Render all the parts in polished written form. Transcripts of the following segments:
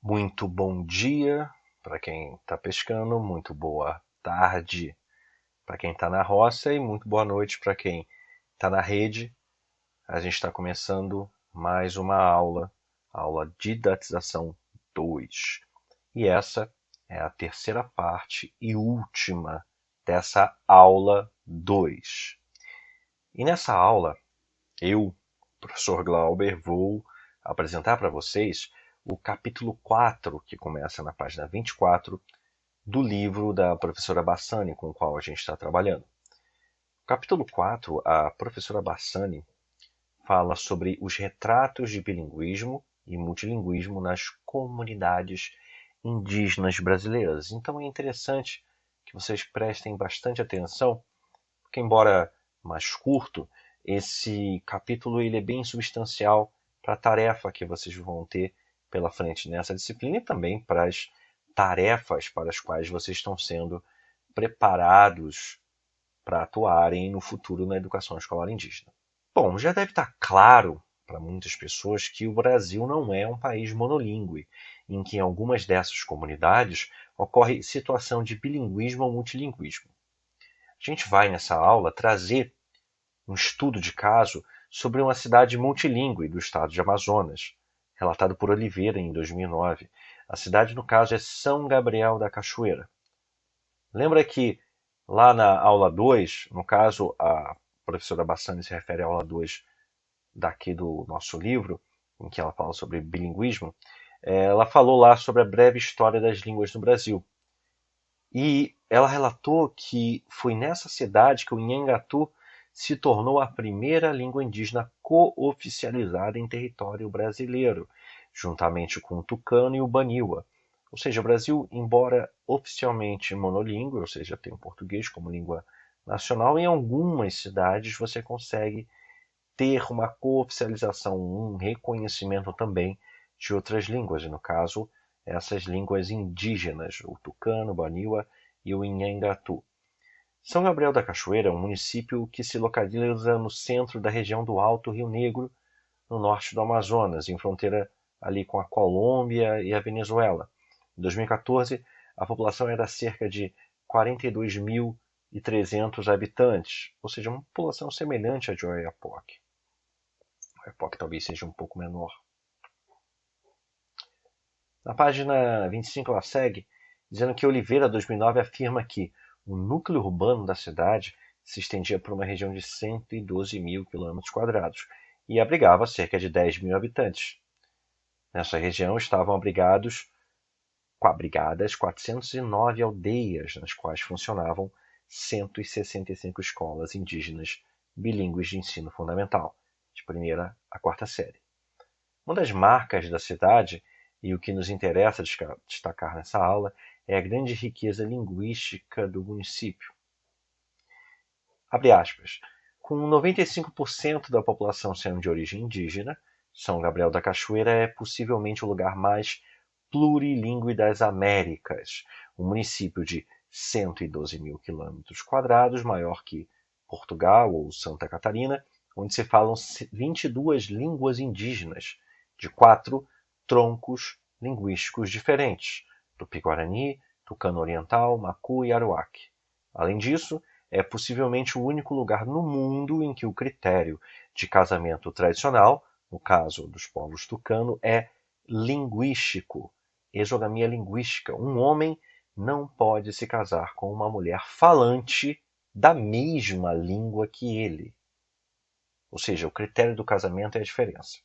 Muito bom dia para quem está pescando, muito boa tarde para quem está na roça e muito boa noite para quem está na rede. A gente está começando mais uma aula Didatização 2. E essa é a terceira parte e última dessa aula 2. E nessa aula, eu, professor Glauber, vou apresentar para vocês o capítulo 4, que começa na página 24, do livro da professora Bassani, com o qual a gente está trabalhando. No capítulo 4, a professora Bassani fala sobre os retratos de bilinguismo e multilinguismo nas comunidades indígenas brasileiras. Então é interessante que vocês prestem bastante atenção, porque embora mais curto, esse capítulo ele é bem substancial para a tarefa que vocês vão ter pela frente nessa disciplina e também para as tarefas para as quais vocês estão sendo preparados para atuarem no futuro na educação escolar indígena. Bom, já deve estar claro para muitas pessoas que o Brasil não é um país monolíngue, em que em algumas dessas comunidades ocorre situação de bilinguismo ou multilinguismo. A gente vai nessa aula trazer um estudo de caso sobre uma cidade multilingüe do estado de Amazonas, relatado por Oliveira em 2009. A cidade, no caso, é São Gabriel da Cachoeira. Lembra que lá na aula 2, no caso, a professora Bassani se refere à aula 2 daqui do nosso livro, em que ela fala sobre bilinguismo, ela falou lá sobre a breve história das línguas no Brasil. E ela relatou que foi nessa cidade que o Nhangatu se tornou a primeira língua indígena cooficializada em território brasileiro, juntamente com o tucano e o baniwa. Ou seja, o Brasil, embora oficialmente monolíngue, ou seja, tem o português como língua nacional, em algumas cidades você consegue ter uma cooficialização, um reconhecimento também de outras línguas, e no caso, essas línguas indígenas, o tucano, o baniwa e o Inhangatu. São Gabriel da Cachoeira é um município que se localiza no centro da região do Alto Rio Negro, no norte do Amazonas, em fronteira ali com a Colômbia e a Venezuela. Em 2014, a população era cerca de 42.300 habitantes, ou seja, uma população semelhante à de Oiapoque. Oiapoque talvez seja um pouco menor. Na página 25 ela segue, dizendo que Oliveira, 2009, afirma que o núcleo urbano da cidade se estendia por uma região de 112 mil km² e abrigava cerca de 10 mil habitantes. Nessa região estavam abrigadas 409 aldeias, nas quais funcionavam 165 escolas indígenas bilíngues de ensino fundamental, de primeira a quarta série. Uma das marcas da cidade, e o que nos interessa destacar nessa aula, é a grande riqueza linguística do município. Abre aspas. Com 95% da população sendo de origem indígena, São Gabriel da Cachoeira é possivelmente o lugar mais plurilingüe das Américas. Um município de 112 mil km², maior que Portugal ou Santa Catarina, onde se falam 22 línguas indígenas, de 4 troncos linguísticos diferentes, Tupi-Guarani, Tucano Oriental, Macu e Aruac. Além disso, é possivelmente o único lugar no mundo em que o critério de casamento tradicional, no caso dos povos tucano, é linguístico, exogamia linguística. Um homem não pode se casar com uma mulher falante da mesma língua que ele. Ou seja, o critério do casamento é a diferença.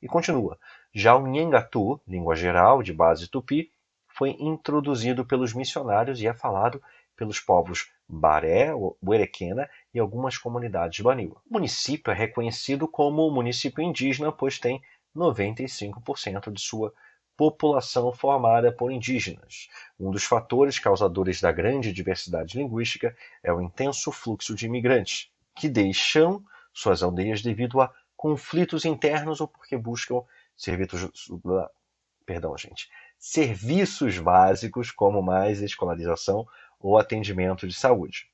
E continua. Já o Nhangatu, língua geral de base tupi, foi introduzido pelos missionários e é falado pelos povos Baré, Uerequena e algumas comunidades baniwa. O município é reconhecido como município indígena, pois tem 95% de sua população formada por indígenas. Um dos fatores causadores da grande diversidade linguística é o intenso fluxo de imigrantes, que deixam suas aldeias devido a conflitos internos ou porque buscam serviços básicos como mais escolarização ou atendimento de saúde.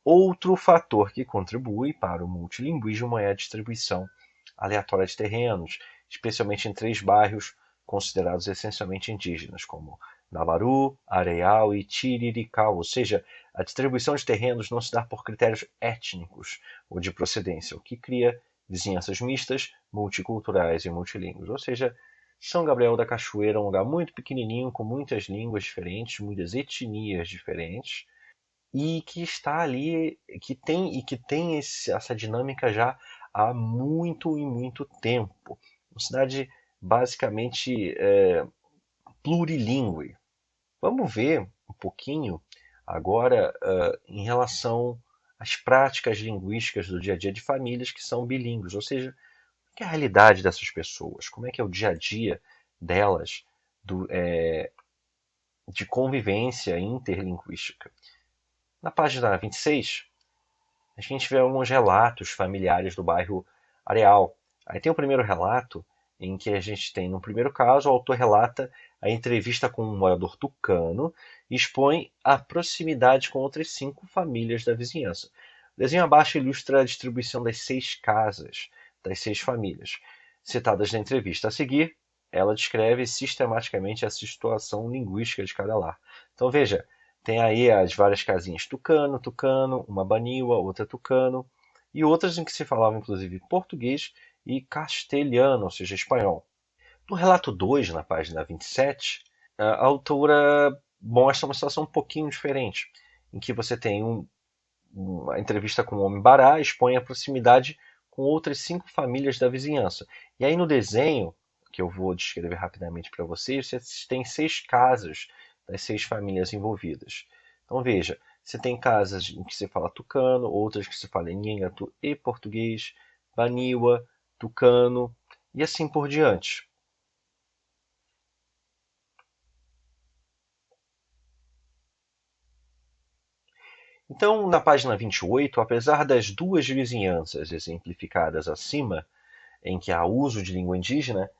Outro fator que contribui para o multilinguismo é a distribuição aleatória de terrenos, especialmente em 3 bairros considerados essencialmente indígenas, como Navaru, Areal e Tirirical, ou seja, a distribuição de terrenos não se dá por critérios étnicos ou de procedência, o que cria vizinhanças mistas, multiculturais e multilíngues. Ou seja, São Gabriel da Cachoeira é um lugar muito pequenininho, com muitas línguas diferentes, muitas etnias diferentes, e que está ali, que tem essa dinâmica já há muito e muito tempo. Uma cidade basicamente plurilingüe. Vamos ver um pouquinho agora em relação às práticas linguísticas do dia a dia de famílias que são bilíngues, ou seja, que é a realidade dessas pessoas, como é que é o dia a dia delas de convivência interlinguística. Na página 26, a gente vê alguns relatos familiares do bairro Areal. Aí tem o primeiro relato, em que a gente tem, no primeiro caso, o autor relata a entrevista com um morador tucano e expõe a proximidade com outras 5 famílias da vizinhança. O desenho abaixo ilustra a distribuição das 6 casas, das 6 famílias, citadas na entrevista. A seguir, ela descreve sistematicamente a situação linguística de cada lar. Então veja, tem aí as várias casinhas tucano, tucano, uma baniwa, outra tucano, e outras em que se falava inclusive português e castelhano, ou seja, espanhol. No relato 2, na página 27, a autora mostra uma situação um pouquinho diferente, em que você tem uma entrevista com o homem Bará, expõe a proximidade com outras 5 famílias da vizinhança. E aí no desenho, que eu vou descrever rapidamente para vocês, você tem 6 casas das 6 famílias envolvidas. Então veja, você tem casas em que se fala tucano, outras que se fala Nhengatu e português, Baniwa, tucano e assim por diante. Então, na página 28, apesar das 2 vizinhanças exemplificadas acima, em que há uso de língua indígena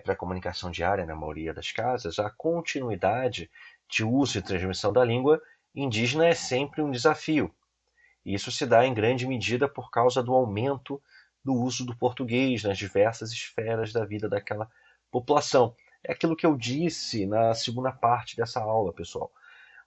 para comunicação diária na maioria das casas, a continuidade de uso e transmissão da língua indígena é sempre um desafio. Isso se dá em grande medida por causa do aumento do uso do português nas diversas esferas da vida daquela população. É aquilo que eu disse na segunda parte dessa aula, pessoal.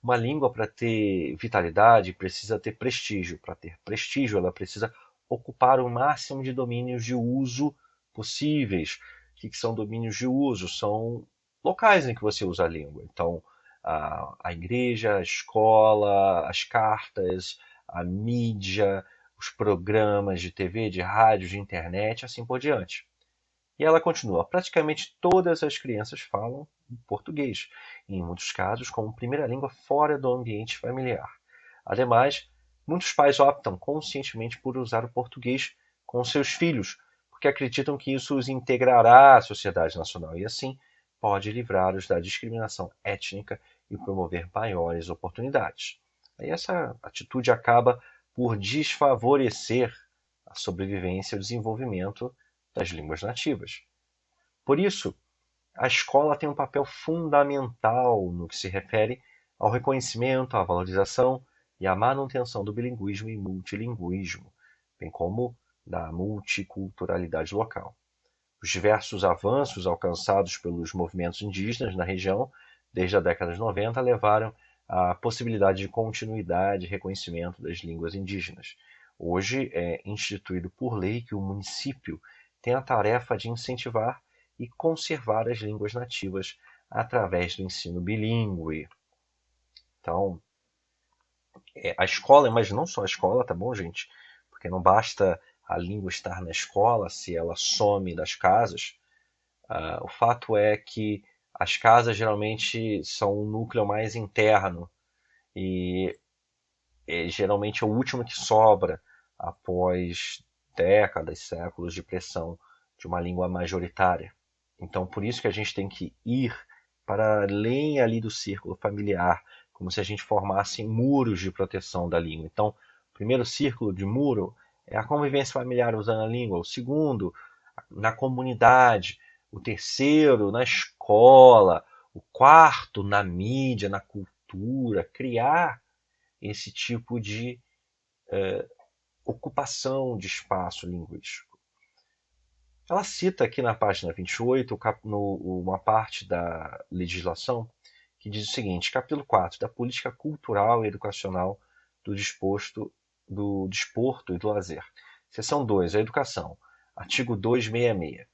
Uma língua, para ter vitalidade, precisa ter prestígio. Para ter prestígio, ela precisa ocupar o máximo de domínios de uso possíveis. O que são domínios de uso? São locais em que você usa a língua. Então, a igreja, a escola, as cartas, a mídia, os programas de TV, de rádio, de internet, assim por diante. E ela continua: praticamente todas as crianças falam português, e em muitos casos como primeira língua fora do ambiente familiar. Ademais, muitos pais optam conscientemente por usar o português com seus filhos, porque acreditam que isso os integrará à sociedade nacional e assim pode livrá-los da discriminação étnica e promover maiores oportunidades. Aí essa atitude acaba por desfavorecer a sobrevivência e o desenvolvimento das línguas nativas. Por isso, a escola tem um papel fundamental no que se refere ao reconhecimento, à valorização e à manutenção do bilinguismo e multilinguismo, bem como da multiculturalidade local. Os diversos avanços alcançados pelos movimentos indígenas na região desde a década de 90 levaram à possibilidade de continuidade e reconhecimento das línguas indígenas. Hoje é instituído por lei que o município tem a tarefa de incentivar e conservar as línguas nativas através do ensino bilíngue. Então, a escola, mas não só a escola, tá bom, gente? Porque não basta a língua estar na escola se ela some das casas. O fato é que as casas geralmente são um núcleo mais interno e geralmente é o último que sobra após décadas, séculos de pressão de uma língua majoritária. Então, por isso que a gente tem que ir para além ali do círculo familiar, como se a gente formasse muros de proteção da língua. Então, o primeiro círculo de muro é a convivência familiar usando a língua, o segundo, na comunidade, o terceiro, na escola, o quarto, na mídia, na cultura, criar esse tipo de ocupação de espaço linguístico. Ela cita aqui na página 28 uma parte da legislação que diz o seguinte: capítulo 4 da política cultural e educacional do desporto e do lazer. Seção 2, a educação. Artigo 266.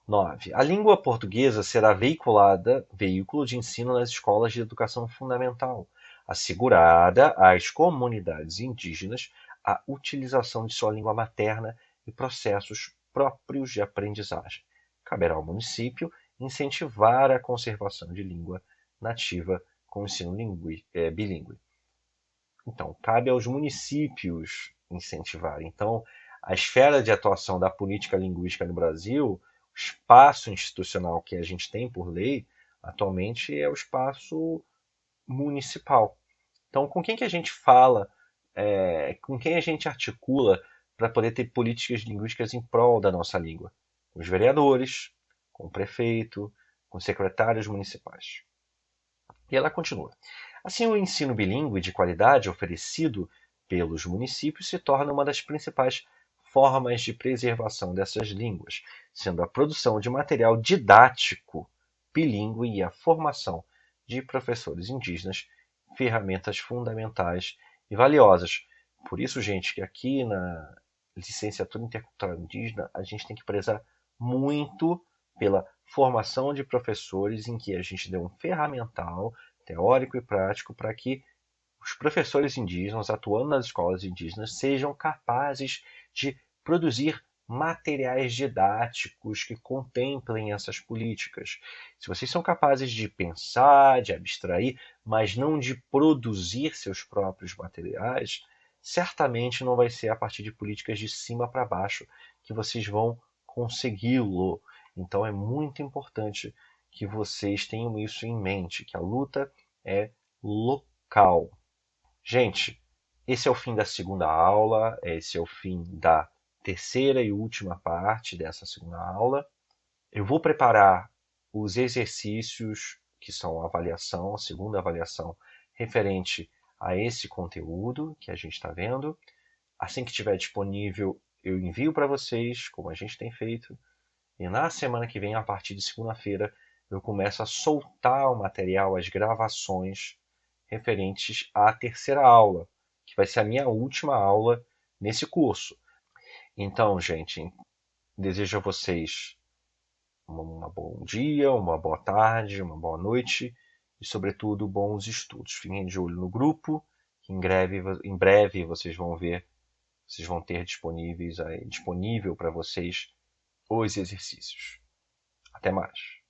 9. A língua portuguesa será veículo de ensino nas escolas de educação fundamental, assegurada às comunidades indígenas a utilização de sua língua materna e processos próprios de aprendizagem. Caberá ao município incentivar a conservação de língua nativa com ensino bilíngue. Então, cabe aos municípios incentivar. Então, a esfera de atuação da política linguística no Brasil, o espaço institucional que a gente tem por lei, atualmente é o espaço municipal. Então, com quem que a gente fala, com quem a gente articula para poder ter políticas linguísticas em prol da nossa língua? Com os vereadores, com o prefeito, com os secretários municipais. E ela continua. Assim, o ensino bilíngue de qualidade oferecido pelos municípios se torna uma das principais formas de preservação dessas línguas, sendo a produção de material didático bilíngue e a formação de professores indígenas ferramentas fundamentais e valiosas. Por isso, gente, que aqui na licenciatura intercultural indígena a gente tem que prezar muito pela formação de professores em que a gente dê um ferramental teórico e prático para que os professores indígenas, atuando nas escolas indígenas, sejam capazes de produzir materiais didáticos que contemplem essas políticas. Se vocês são capazes de pensar, de abstrair, mas não de produzir seus próprios materiais, certamente não vai ser a partir de políticas de cima para baixo que vocês vão consegui-lo. Então é muito importante que vocês tenham isso em mente, que a luta é local. Gente, esse é o fim da segunda aula, esse é o fim da terceira e última parte dessa segunda aula. Eu vou preparar os exercícios que são a avaliação, a segunda avaliação referente a esse conteúdo que a gente está vendo. Assim que estiver disponível, eu envio para vocês, como a gente tem feito. E na semana que vem, a partir de segunda-feira, eu começo a soltar o material, as gravações referentes à terceira aula, que vai ser a minha última aula nesse curso. Então, gente, desejo a vocês um bom dia, uma boa tarde, uma boa noite e, sobretudo, bons estudos. Fiquem de olho no grupo, que em breve vocês vão ter disponível para vocês os exercícios. Até mais!